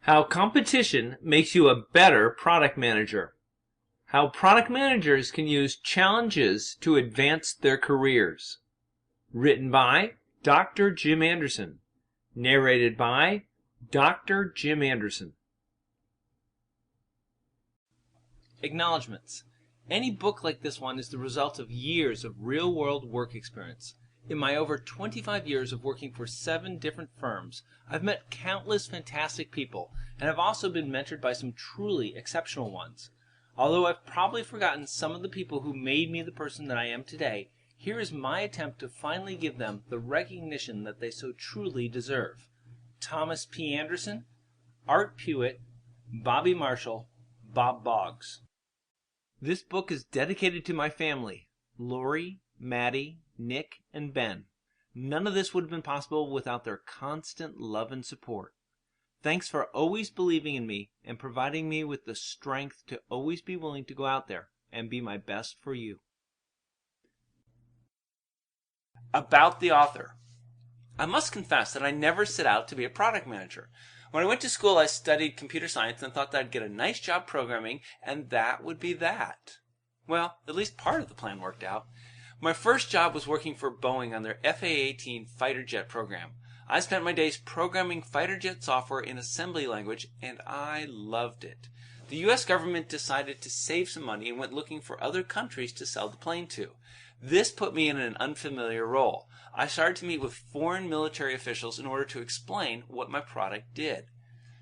How competition makes you a better product manager. How product managers can use challenges to advance their careers. Written by Dr. Jim Anderson. Narrated by Dr. Jim Anderson. Acknowledgements. Any book like this one is the result of years of real-world work experience. In my over 25 years of working for 7 different firms, I've met countless fantastic people, and I've also been mentored by some truly exceptional ones. Although I've probably forgotten some of the people who made me the person that I am today, here is my attempt to finally give them the recognition that they so truly deserve. Thomas P. Anderson, Art Pewitt, Bobby Marshall, Bob Boggs. This book is dedicated to my family, Lori, Maddie, Nick, and Ben. None of this would have been possible without their constant love and support. Thanks for always believing in me and providing me with the strength to always be willing to go out there and be my best for you. About the author. I must confess that I never set out to be a product manager. When I went to school, I studied computer science and thought that I'd get a nice job programming, and that would be that. Well, at least part of the plan worked out. My first job was working for Boeing on their FA-18 fighter jet program. I spent my days programming fighter jet software in assembly language, and I loved it. The U.S. government decided to save some money and went looking for other countries to sell the plane to. This put me in an unfamiliar role. I started to meet with foreign military officials in order to explain what my product did.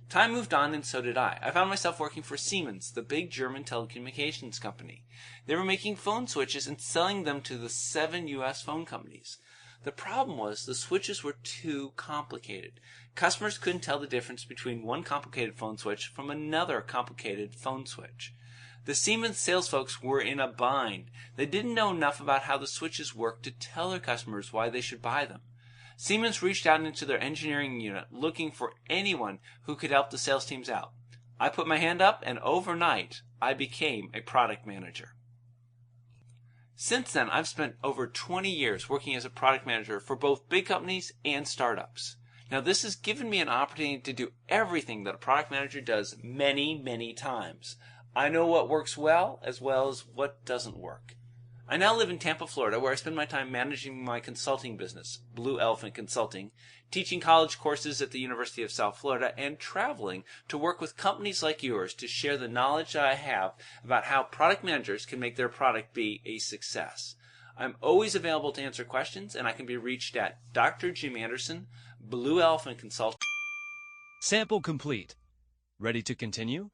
Time moved on, and so did I. I found myself working for Siemens, the big German telecommunications company. They were making phone switches and selling them to the 7 U.S. phone companies. The problem was the switches were too complicated. Customers couldn't tell the difference between one complicated phone switch from another complicated phone switch. The Siemens sales folks were in a bind. They didn't know enough about how the switches worked to tell their customers why they should buy them. Siemens reached out into their engineering unit looking for anyone who could help the sales teams out. I put my hand up, and overnight, I became a product manager. Since then, I've spent over 20 years working as a product manager for both big companies and startups. Now, this has given me an opportunity to do everything that a product manager does many, many times. I know what works well as what doesn't work. I now live in Tampa, Florida, where I spend my time managing my consulting business, Blue Elephant Consulting, teaching college courses at the University of South Florida, and traveling to work with companies like yours to share the knowledge that I have about how product managers can make their product be a success. I'm always available to answer questions, and I can be reached at Dr. Jim Anderson, Blue Elephant Consulting. Sample complete. Ready to continue?